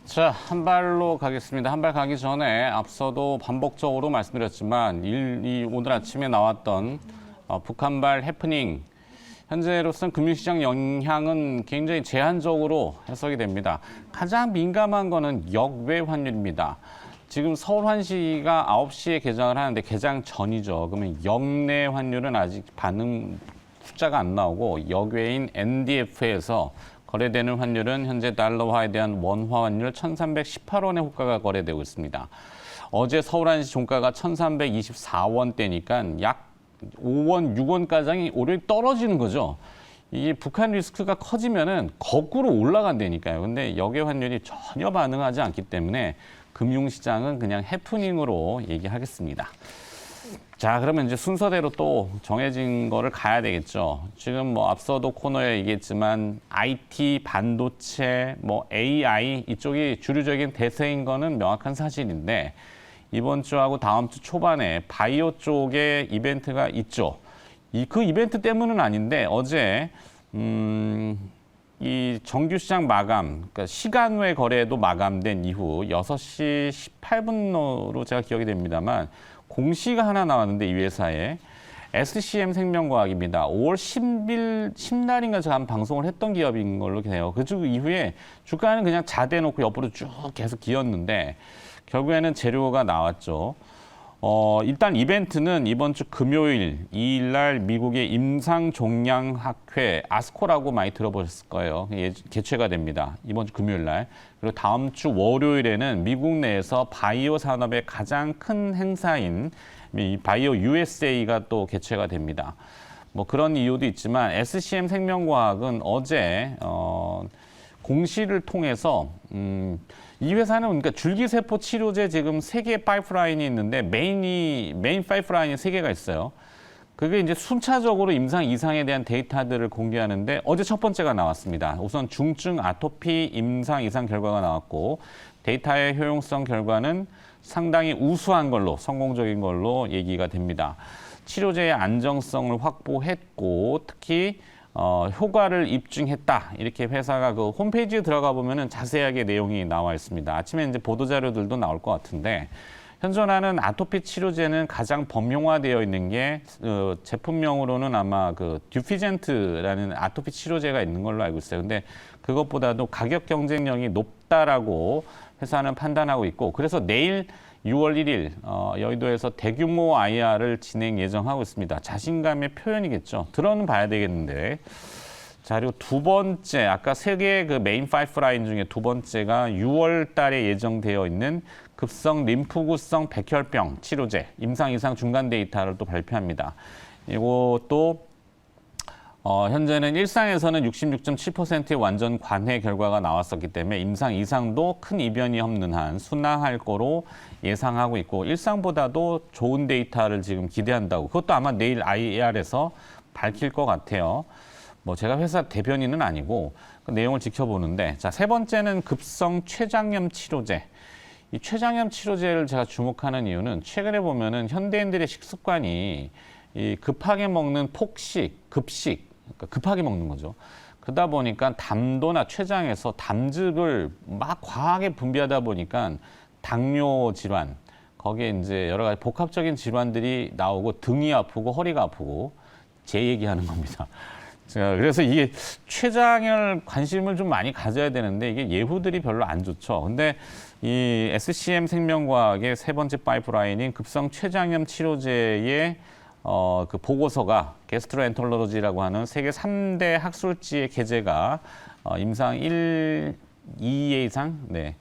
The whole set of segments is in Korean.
자, 한 발로 가겠습니다. 한 발 가기 전에 앞서도 반복적으로 말씀드렸지만 오늘 아침에 나왔던 북한발 해프닝, 현재로서는 금융시장 영향은 굉장히 제한적으로 해석이 됩니다. 가장 민감한 거는 역외 환율입니다. 지금 서울 환시가 9시에 개장을 하는데 개장 전이죠. 그러면 역내 환율은 아직 반응 숫자가 안 나오고 역외인 NDF에서 거래되는 환율은 현재 달러화에 대한 원화 환율 1,318원의 호가가 거래되고 있습니다. 어제 서울 한시 종가가 1,324원대니까 약 5원, 6원 가량이 오히려 떨어지는 거죠. 이게 북한 리스크가 커지면은 거꾸로 올라간다니까요. 근데 역외 환율이 전혀 반응하지 않기 때문에 금융시장은 그냥 해프닝으로 얘기하겠습니다. 자, 그러면 이제 순서대로 또 정해진 거를 가야 되겠죠. 지금 뭐 앞서도 코너에 얘기했지만 IT, 반도체, 뭐 AI 이쪽이 주류적인 대세인 거는 명확한 사실인데 이번 주하고 다음 주 초반에 바이오 쪽에 이벤트가 있죠. 그 이벤트 때문은 아닌데 어제 이 정규시장 마감, 그러니까 시간 외 거래도 마감된 이후 6시 18분으로 제가 기억이 됩니다만 공시가 하나 나왔는데 이 회사에 SCM 생명과학입니다. 5월 10날인가 제가 한 방송을 했던 기업인 걸로 돼요. 그 이후에 주가는 그냥 자대놓고 옆으로 쭉 계속 기었는데 결국에는 재료가 나왔죠. 일단 이벤트는 이번 주 금요일 2일 날 미국의 임상종양학회 아스코라고 많이 들어보셨을 거예요. 개최가 됩니다. 이번 주 금요일 날. 그리고 다음 주 월요일에는 미국 내에서 바이오 산업의 가장 큰 행사인 바이오 USA가 또 개최가 됩니다. 뭐 그런 이유도 있지만 SCM 생명과학은 어제 공시를 통해서 이 회사는 그러니까 줄기세포 치료제 지금 3개의 파이프라인이 있는데 메인 파이프라인이 3개가 있어요. 그게 이제 순차적으로 임상 이상에 대한 데이터들을 공개하는데 어제 첫 번째가 나왔습니다. 우선 중증 아토피 임상 이상 결과가 나왔고 데이터의 효용성 결과는 상당히 우수한 걸로 성공적인 걸로 얘기가 됩니다. 치료제의 안정성을 확보했고 특히 효과를 입증했다. 이렇게 회사가 그 홈페이지에 들어가 보면은 자세하게 내용이 나와 있습니다. 아침에 이제 보도자료들도 나올 것 같은데, 현존하는 아토피 치료제는 가장 범용화되어 있는 게, 제품명으로는 아마 그 듀피젠트라는 아토피 치료제가 있는 걸로 알고 있어요. 근데 그것보다도 가격 경쟁력이 높다라고 회사는 판단하고 있고, 그래서 내일 6월 1일 여의도에서 대규모 IR을 진행 예정하고 있습니다. 자신감의 표현이겠죠. 들어는 봐야 되겠는데. 자, 그리고 두 번째, 아까 3개의 그 메인 파이프라인 중에 두 번째가 6월 달에 예정되어 있는 급성 림프구성 백혈병 치료제 임상 이상 중간 데이터를 또 발표합니다. 이것도 현재는 일상에서는 66.7%의 완전 관해 결과가 나왔었기 때문에 임상 이상도 큰 이변이 없는 한 순항할 거로 예상하고 있고 일상보다도 좋은 데이터를 지금 기대한다고. 그것도 아마 내일 IR에서 밝힐 것 같아요. 뭐 제가 회사 대변인은 아니고 그 내용을 지켜보는데, 자, 세 번째는 급성 췌장염 치료제. 이 췌장염 치료제를 제가 주목하는 이유는 최근에 보면은 현대인들의 식습관이 이 급하게 먹는 폭식, 급식, 그러니까 급하게 먹는 거죠. 그러다 보니까 담도나 췌장에서 담즙을 막 과하게 분비하다 보니까 당뇨 질환, 거기에 이제 여러 가지 복합적인 질환들이 나오고 등이 아프고 허리가 아프고 제 얘기하는 겁니다. 자, 그래서 이게 췌장을 관심을 좀 많이 가져야 되는데 이게 예후들이 별로 안 좋죠. 근데 이 SCM 생명과학의 세 번째 파이프라인인 급성 췌장염 치료제의 그 보고서가 게스트로엔터롤로지라고 하는 세계 3대 학술지의 게재가 임상 1, 2회 이상, 네,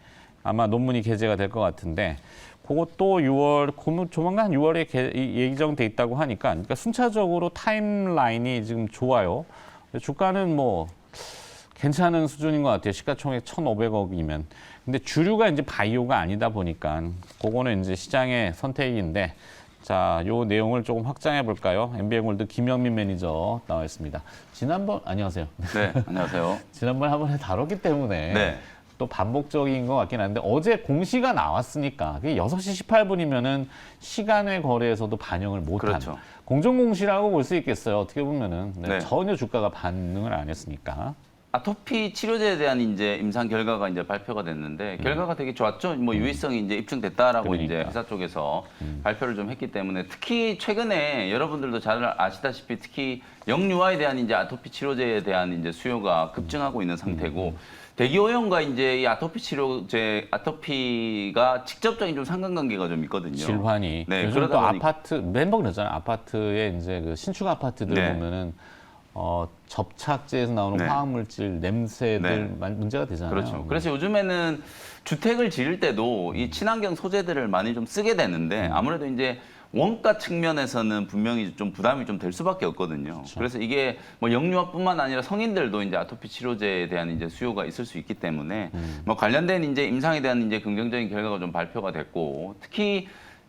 아마 논문이 게재가 될 것 같은데 그것도 6월, 조만간 6월에 예정돼 있다고 하니까, 그러니까 순차적으로 타임라인이 지금 좋아요. 주가는 뭐 괜찮은 수준인 것 같아요. 시가총액 1,500억이면. 근데 주류가 이제 바이오가 아니다 보니까 그거는 이제 시장의 선택인데, 자, 요 내용을 조금 확장해 볼까요? MBA골드 김영민 매니저 나와 있습니다. 안녕하세요. 네, 안녕하세요. 지난번에 한번 다뤘기 때문에 네. 또 반복적인 것 같긴 한데 어제 공시가 나왔으니까 그게 6시 18분이면은 시간외 거래에서도 반영을 못한, 그렇죠. 공정공시라고 볼 수 있겠어요. 어떻게 보면은 네. 전혀 주가가 반응을 안 했으니까. 아토피 치료제에 대한 이제 임상 결과가 이제 발표가 됐는데 결과가 되게 좋았죠. 뭐 유의성이 이제 입증됐다라고 이제 그러니까. 회사 쪽에서 발표를 좀 했기 때문에 특히 최근에 여러분들도 잘 아시다시피 특히 영유아에 대한 이제 아토피 치료제에 대한 이제 수요가 급증하고 있는 상태고 대기오염과 이제 이 아토피 치료제 아토피가 직접적인 좀 상관관계가 좀 있거든요. 질환이. 네, 요즘 또 그러다 보니까 아파트 멤버 그러잖아요. 아파트에 이제 그 신축 아파트들 네. 보면은 접착제에서 나오는 네. 화학물질 냄새들 네. 문제가 되잖아요. 그렇죠. 그래서 요즘에는 주택을 지을 때도 이 친환경 소재들을 많이 좀 쓰게 되는데 아무래도 이제 원가 측면에서는 분명히 좀 부담이 좀 될 수밖에 없거든요. 그렇죠. 그래서 이게 뭐 영유아뿐만 아니라 성인들도 이제 아토피 치료제에 대한 이제 수요가 있을 수 있기 때문에 뭐 관련된 이제 임상에 대한 이제 긍정적인 결과가 좀 발표가 됐고 특히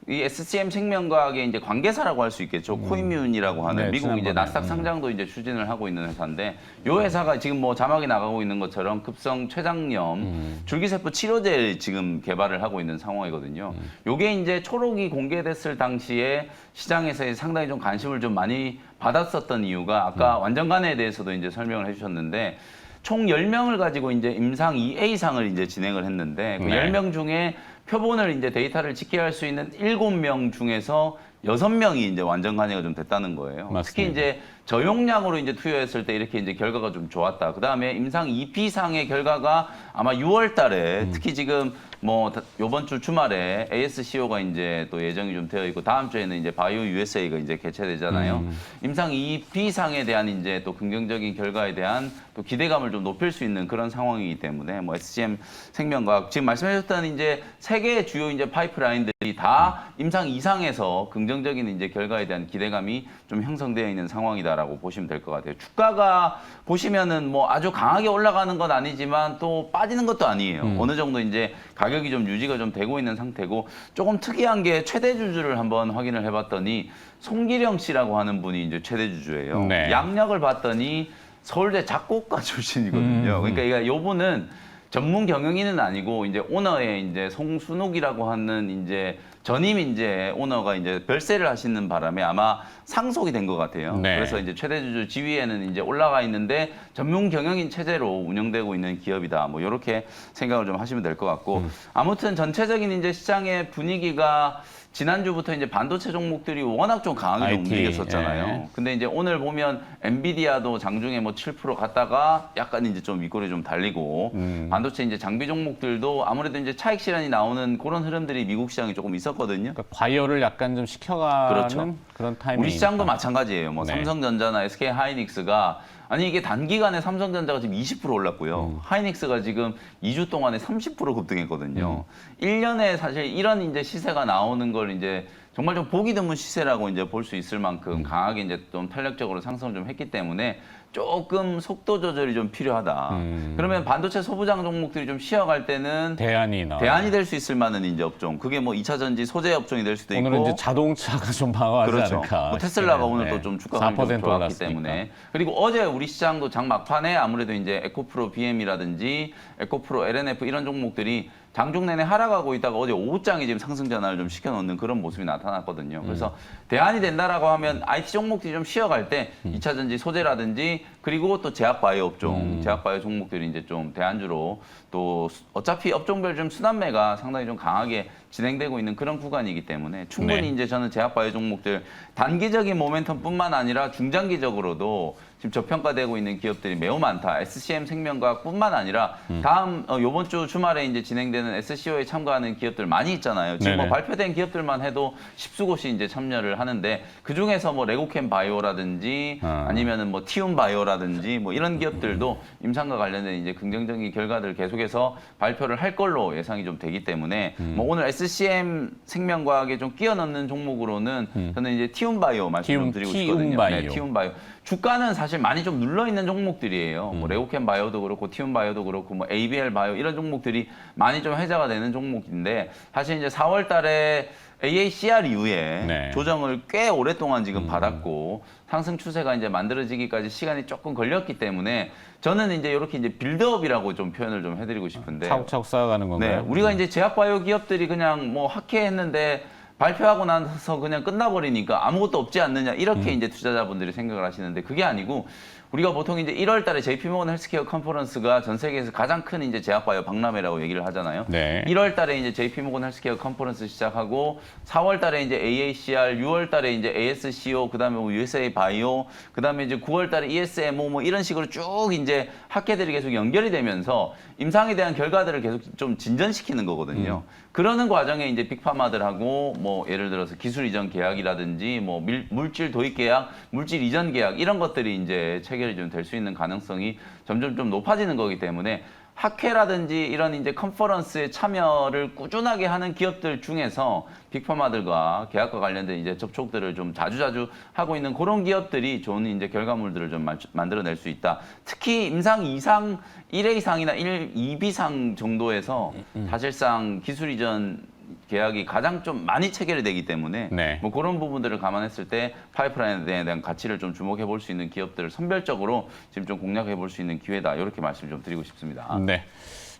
이 SCM 생명과학의 이제 관계사라고 할 수 있겠죠. 코이뮨이라고 하는 네, 미국 이제 지난번에. 나스닥 상장도 이제 추진을 하고 있는 회사인데 이 회사가 지금 뭐 자막이 나가고 있는 것처럼 급성 췌장염 줄기세포 치료제를 지금 개발을 하고 있는 상황이거든요. 요게 이제 초록이 공개됐을 당시에 시장에서 상당히 좀 관심을 좀 많이 받았었던 이유가 아까 완전간에 대해서도 이제 설명을 해주셨는데 총 10명을 가지고 이제 임상 2A상을 이제 진행을 했는데 그 네. 10명 중에 표본을 이제 데이터를 지켜야 할 수 있는 7명 중에서 6명이 이제 완전 간이가 좀 됐다는 거예요. 맞습니다. 특히 이제 저용량으로 이제 투여했을 때 이렇게 이제 결과가 좀 좋았다. 그다음에 임상 2B상의 결과가 아마 6월 달에 특히 지금 뭐 요번 주 주말에 ASCO가 이제 또 예정이 좀 되어 있고 다음 주에는 이제 바이오 USA가 이제 개최되잖아요. 임상 2B상에 대한 이제 또 긍정적인 결과에 대한 또 기대감을 좀 높일 수 있는 그런 상황이기 때문에 뭐 SCM 생명과학 지금 말씀하셨던 이제 세 개의 주요 이제 파이프라인들이 다 임상 이상에서 긍정적인 이제 결과에 대한 기대감이 좀 형성되어 있는 상황이다라고 보시면 될 것 같아요. 주가가 보시면은 뭐 아주 강하게 올라가는 건 아니지만 또 빠지는 것도 아니에요. 어느 정도 이제 가격이 좀 유지가 좀 되고 있는 상태고 조금 특이한 게 최대 주주를 한번 확인을 해봤더니 송기령 씨라고 하는 분이 이제 최대 주주예요. 네. 양력을 봤더니 서울대 작곡가 출신이거든요. 그러니까 이 분은 전문 경영인은 아니고 이제 오너의 이제 송순욱이라고 하는 이제 전임 이제 오너가 이제 별세를 하시는 바람에 아마 상속이 된 것 같아요. 네. 그래서 이제 최대주주 지위에는 이제 올라가 있는데 전문 경영인 체제로 운영되고 있는 기업이다. 뭐 이렇게 생각을 좀 하시면 될 것 같고 아무튼 전체적인 이제 시장의 분위기가 지난주부터 이제 반도체 종목들이 워낙 좀 강하게 좀 IT, 움직였었잖아요. 예. 근데 이제 오늘 보면 엔비디아도 장중에 뭐 7% 갔다가 약간 이제 좀 윗골이 좀 달리고 반도체 이제 장비 종목들도 아무래도 이제 차익 실현이 나오는 그런 흐름들이 미국 시장에 조금 있었거든요. 그러니까 과열을 약간 좀 시켜가는 그렇죠. 그런 타이밍. 우리 시장도 마찬가지예요. 뭐 네. 삼성전자나 SK 하이닉스가 아니 이게 단기간에 삼성전자가 지금 20% 올랐고요. 하이닉스가 지금 2주 동안에 30% 급등했거든요. 1년에 사실 이런 이제 시세가 나오는 걸 이제 정말 좀 보기 드문 시세라고 이제 볼 수 있을 만큼 강하게 이제 좀 탄력적으로 상승을 좀 했기 때문에 조금 속도 조절이 좀 필요하다. 그러면 반도체 소부장 종목들이 좀 쉬어갈 때는 대안이 나와. 대안이 될 수 있을 만한 이제 업종. 그게 뭐 2차 전지 소재 업종이 될 수도 있고. 오늘은 이제 자동차가 좀 방어하지 그렇죠. 않을까. 뭐 테슬라가 싶네요. 오늘 네. 또 좀 주가가 좀 4% 좋았기 올랐으니까. 때문에 그리고 어제 우리 시장도 장 막판에 아무래도 이제 에코프로 BM이라든지 에코프로 LNF 이런 종목들이 장중 내내 하락하고 있다가 어제 오후장에 지금 상승 전환을 좀 시켜놓는 그런 모습이 나타났거든요. 그래서 대안이 된다라고 하면 IT 종목들이 좀 쉬어갈 때 2차 전지 소재라든지 그리고 또 제약바이오 업종, 제약바이오 종목들이 이제 좀 대안주로 또 어차피 업종별 좀 순환매가 상당히 좀 강하게 진행되고 있는 그런 구간이기 때문에 충분히 네. 이제 저는 제약바이오 종목들 단기적인 모멘텀뿐만 아니라 중장기적으로도 지금 저평가되고 있는 기업들이 매우 많다. SCM 생명과학뿐만 아니라 다음 요번 주 주말에 이제 진행되는 SCO에 참가하는 기업들 많이 있잖아요. 지금 뭐 네네. 발표된 기업들만 해도 10수곳이 이제 참여를 하는데 그 중에서 뭐 레고캠 바이오라든지 아니면은 뭐 티움 바이오라든지 뭐 이런 기업들도 임상과 관련된 이제 긍정적인 결과들 계속해서 발표를 할 걸로 예상이 좀 되기 때문에 뭐 오늘 SCM 생명과학에 좀 끼워 넣는 종목으로는 저는 이제 티움 바이오 말씀 좀 드리고 싶거든요. 바이오. 네, 티움 바이오. 주가는 사실 많이 좀 눌러 있는 종목들이에요. 뭐 레고캠 바이오도 그렇고 티움 바이오도 그렇고 뭐 ABL 바이오 이런 종목들이 많이 좀 회자가 되는 종목인데 사실 이제 4월 달에 AACR 이후에 네. 조정을 꽤 오랫동안 지금 받았고 상승 추세가 이제 만들어지기까지 시간이 조금 걸렸기 때문에 저는 이제 이렇게 이제 빌드업이라고 좀 표현을 좀 해드리고 싶은데 차곡차곡 쌓아가는 건가요? 네, 우리가 이제 제약바이오 기업들이 그냥 뭐 하회했는데 발표하고 나서 그냥 끝나버리니까 아무것도 없지 않느냐 이렇게 이제 투자자분들이 생각을 하시는데 그게 아니고 우리가 보통 이제 1월 달에 JP모건 헬스케어 컨퍼런스가 전 세계에서 가장 큰 이제 제약바이오 박람회라고 얘기를 하잖아요. 네. 1월 달에 이제 JP모건 헬스케어 컨퍼런스 시작하고 4월 달에 이제 AACR, 6월 달에 이제 ASCO, 그다음에 뭐 USA 바이오, 그다음에 이제 9월 달에 ESMO 뭐 이런 식으로 쭉 이제 학회들이 계속 연결이 되면서 임상에 대한 결과들을 계속 좀 진전시키는 거거든요. 그러는 과정에 이제 빅파마들하고 뭐 예를 들어서 기술 이전 계약이라든지 뭐 물질 도입 계약, 물질 이전 계약 이런 것들이 이제 체결이 좀 될 수 있는 가능성이 점점 좀 높아지는 거기 때문에 학회라든지 이런 이제 컨퍼런스에 참여를 꾸준하게 하는 기업들 중에서 빅파마들과 계약과 관련된 이제 접촉들을 좀 자주자주 하고 있는 그런 기업들이 좋은 이제 결과물들을 좀 만들어낼 수 있다. 특히 임상 2상, 1A 상이나 2B 상 정도에서 사실상 기술 이전 계약이 가장 좀 많이 체결이 되기 때문에 네. 뭐 그런 부분들을 감안했을 때 파이프라인에 대한 가치를 좀 주목해 볼 수 있는 기업들을 선별적으로 지금 좀 공략해 볼 수 있는 기회다. 이렇게 말씀을 좀 드리고 싶습니다. 네.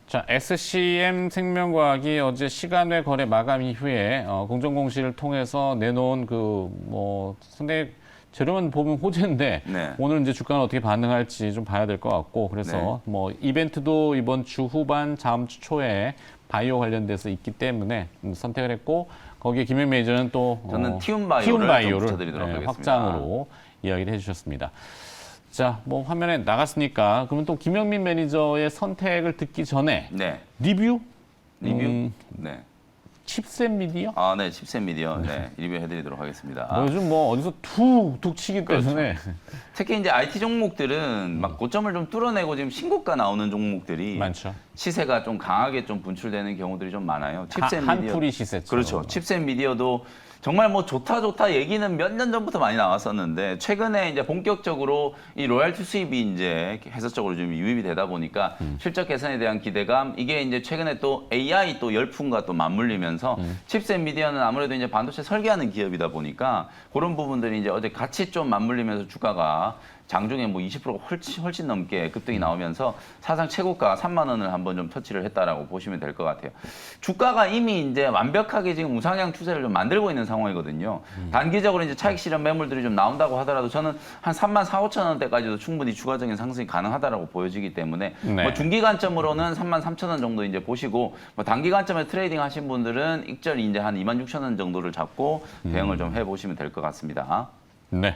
자, SCM 생명과학이 어제 시간외 거래 마감 이후에 공정 공시를 통해서 내놓은 그 뭐 상당히 재료만 보면 호재인데 네. 오늘 이제 주가는 어떻게 반응할지 좀 봐야 될 것 같고 그래서 뭐 이벤트도 이번 주 후반 다음 주 초에 바이오 관련돼서 있기 때문에 선택을 했고 거기에 김영 매니저는 또 저는 티움바이오를 좀 붙여드리도록 하겠습니다. 확장으로 이야기를 해주셨습니다. 자, 뭐 화면에 나갔으니까 그러면 또 김영민 매니저의 선택을 듣기 전에 네. 리뷰? 네. 칩셋 미디어? 아, 네. 칩셋 미디어. 네. 리뷰해드리도록 하겠습니다. 요즘 뭐 어디서 툭툭 치기 때문에 특히 이제 IT 종목들은 막 고점을 좀 뚫어내고 지금 신고가 나오는 종목들이 많죠. 시세가 좀 강하게 좀 분출되는 경우들이 좀 많아요. 칩셋 미디어. 한풀이 시세죠. 그렇죠. 칩셋 미디어도 정말 뭐 좋다 얘기는 몇 년 전부터 많이 나왔었는데 최근에 이제 본격적으로 이 로얄티 수입이 이제 해서적으로 좀 유입이 되다 보니까 실적 개선에 대한 기대감 이게 이제 최근에 또 AI 또 열풍과 또 맞물리면서 칩셋 미디어는 아무래도 이제 반도체 설계하는 기업이다 보니까 그런 부분들이 이제 어제 같이 좀 맞물리면서 주가가 장중에 뭐 20%가 훨씬 넘게 급등이 나오면서 사상 최고가 3만 원을 한번 좀 터치를 했다라고 보시면 될 것 같아요. 주가가 이미 이제 완벽하게 지금 우상향 추세를 좀 만들고 있는 상황이거든요. 단기적으로 이제 차익 실현 매물들이 좀 나온다고 하더라도 저는 한 3만 4, 5천 원대까지도 충분히 추가적인 상승이 가능하다라고 보여지기 때문에 네. 뭐 중기 관점으로는 3만 3천 원 정도 이제 보시고 뭐 단기 관점에 트레이딩 하신 분들은 익절이 이제 한 2만 6천 원 정도를 잡고 대응을 좀 해보시면 될 것 같습니다. 네.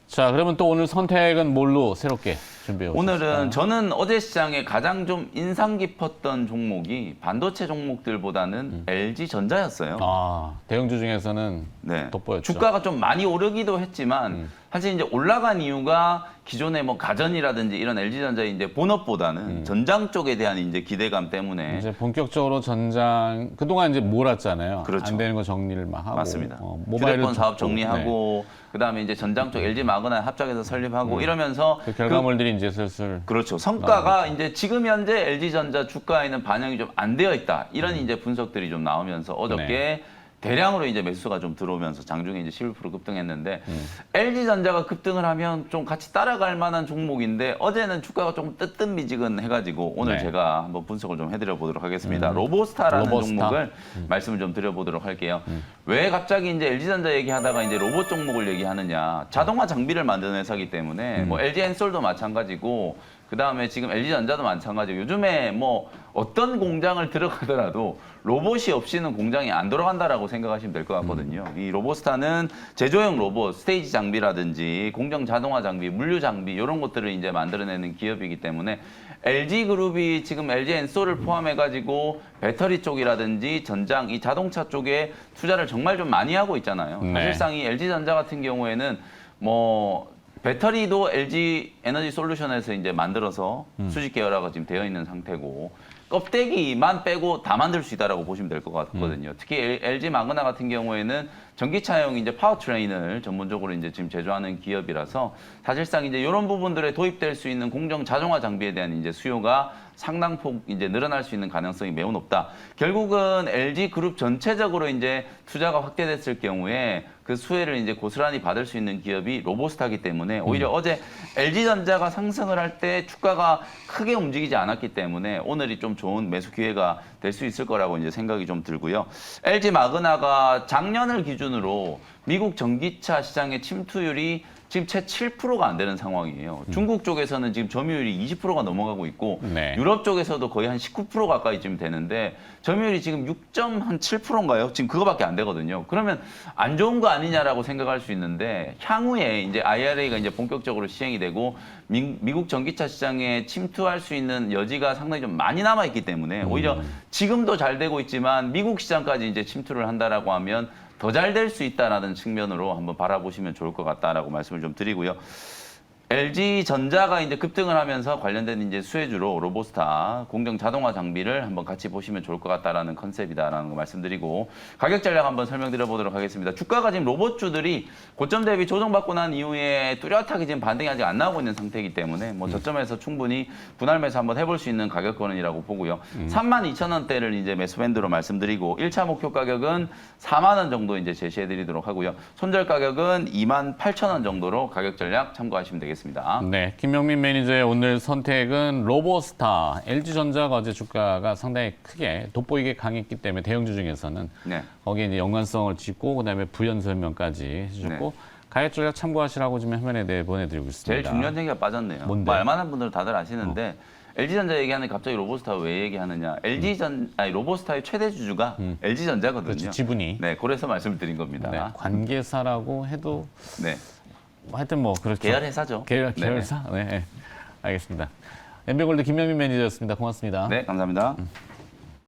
자, 그러면 또 오늘 선택은 뭘로 새롭게 준비해 오셨을까요? 오늘은 저는 어제 시장에 가장 좀 인상 깊었던 종목이 반도체 종목들보다는 LG전자였어요. 아, 대형주 중에서는 네. 돋보였죠. 주가가 좀 많이 오르기도 했지만 사실 이제 올라간 이유가 기존의 뭐 가전이라든지 이런 LG전자의 이제 본업보다는 전장 쪽에 대한 이제 기대감 때문에 이제 본격적으로 전장 그동안 이제 몰았잖아요. 그렇죠. 안 되는 거 정리를 막 하고 맞습니다. 모바일을 휴대폰 사업 접고, 정리하고 그다음에 이제 전장 쪽 LG 마그나 합작해서 설립하고 이러면서 그 결과물들이 이제 슬슬 그렇죠. 성과가 이제 지금 현재 LG전자 주가에는 반영이 좀 안 되어 있다. 이런 이제 분석들이 좀 나오면서 어저께 대량으로 이제 매수가 좀 들어오면서 장중에 이제 11% 급등했는데 LG전자가 급등을 하면 좀 같이 따라갈 만한 종목인데 어제는 주가가 좀 뜨뜻미지근해가지고 오늘 네. 제가 한번 분석을 좀 해드려 보도록 하겠습니다. 로보스타라는 로보스타. 종목을 말씀을 좀 드려보도록 할게요. 왜 갑자기 이제 LG전자 얘기하다가 이제 로봇 종목을 얘기하느냐? 자동화 장비를 만드는 회사이기 때문에 뭐 LG 엔솔도 마찬가지고. 그 다음에 지금 LG전자도 마찬가지고 요즘에 뭐 어떤 공장을 들어가더라도 로봇이 없이는 공장이 안 돌아간다라고 생각하시면 될 것 같거든요. 이 로보스타는 제조용 로봇, 스테이지 장비라든지 공정 자동화 장비, 물류 장비 이런 것들을 이제 만들어내는 기업이기 때문에 LG그룹이 지금 LG 엔솔을 포함해가지고 배터리 쪽이라든지 전장, 이 자동차 쪽에 투자를 정말 좀 많이 하고 있잖아요. 네. 사실상 이 LG전자 같은 경우에는 뭐 배터리도 LG 에너지 솔루션에서 이제 만들어서 수직 계열화가 지금 되어 있는 상태고 껍데기만 빼고 다 만들 수 있다라고 보시면 될 것 같거든요. 특히 LG 마그나 같은 경우에는 전기차용 이제 파워트레인을 전문적으로 이제 지금 제조하는 기업이라서 사실상 이제 이런 부분들에 도입될 수 있는 공정 자동화 장비에 대한 이제 수요가 상당폭 이제 늘어날 수 있는 가능성이 매우 높다. 결국은 LG 그룹 전체적으로 이제 투자가 확대됐을 경우에 그 수혜를 이제 고스란히 받을 수 있는 기업이 로보스타기 때문에 오히려 어제 LG전자가 상승을 할 때 주가가 크게 움직이지 않았기 때문에 오늘이 좀 좋은 매수 기회가 될 수 있을 거라고 이제 생각이 좀 들고요. LG 마그나가 작년을 기준으로 미국 전기차 시장의 침투율이 지금 채 7%가 안 되는 상황이에요. 중국 쪽에서는 지금 점유율이 20%가 넘어가고 있고 네. 유럽 쪽에서도 거의 한 19% 가까이 지금 되는데 점유율이 지금 6.7%인가요? 지금 그거밖에 안 되거든요. 그러면 안 좋은 거 아니냐라고 생각할 수 있는데 향후에 이제 IRA가 이제 본격적으로 시행이 되고 미국 전기차 시장에 침투할 수 있는 여지가 상당히 좀 많이 남아 있기 때문에 오히려 지금도 잘 되고 있지만 미국 시장까지 이제 침투를 한다라고 하면 더 잘 될 수 있다라는 측면으로 한번 바라보시면 좋을 것 같다라고 말씀을 좀 드리고요. LG전자가 이제 급등을 하면서 관련된 이제 수혜주로 로보스타 공정 자동화 장비를 한번 같이 보시면 좋을 것 같다라는 컨셉이다라는 거 말씀드리고 가격 전략 한번 설명드려 보도록 하겠습니다. 주가가 지금 로봇주들이 고점 대비 조정받고 난 이후에 뚜렷하게 지금 반등이 아직 안 나오고 있는 상태이기 때문에 뭐 저점에서 충분히 분할 매수 한번 해볼 수 있는 가격권이라고 보고요. 32,000원대를 이제 매수 밴드로 말씀드리고 1차 목표 가격은 4만 원 정도 이제 제시해 드리도록 하고요. 손절 가격은 28,000원 정도로 가격 전략 참고하시면 되겠습니다. 네, 김명민 매니저의 오늘 선택은 로보스타. LG전자가 어제 주가가 상당히 크게 돋보이게 강했기 때문에 대형주 중에서는 네. 거기에 이제 연관성을 짚고 그다음에 부연 설명까지 해주셨고 가격 전략 참고하시라고 지금 화면에 내보내드리고 있습니다. 제일 중요한 얘기가 빠졌네요. 뭔데? 뭐 알만한 분들은 다들 아시는데 LG전자 얘기하는데 갑자기 로보스타 왜 얘기하느냐? 로보스타의 최대 주주가 LG전자거든요. 그렇죠, 지분이. 네, 그래서 말씀을 드린 겁니다. 네, 관계사라고 해도 네. 하여튼 뭐 그렇죠. 계열 회사죠. 계열사? 네. 알겠습니다. MB골드 김명민 매니저였습니다. 고맙습니다. 네, 감사합니다.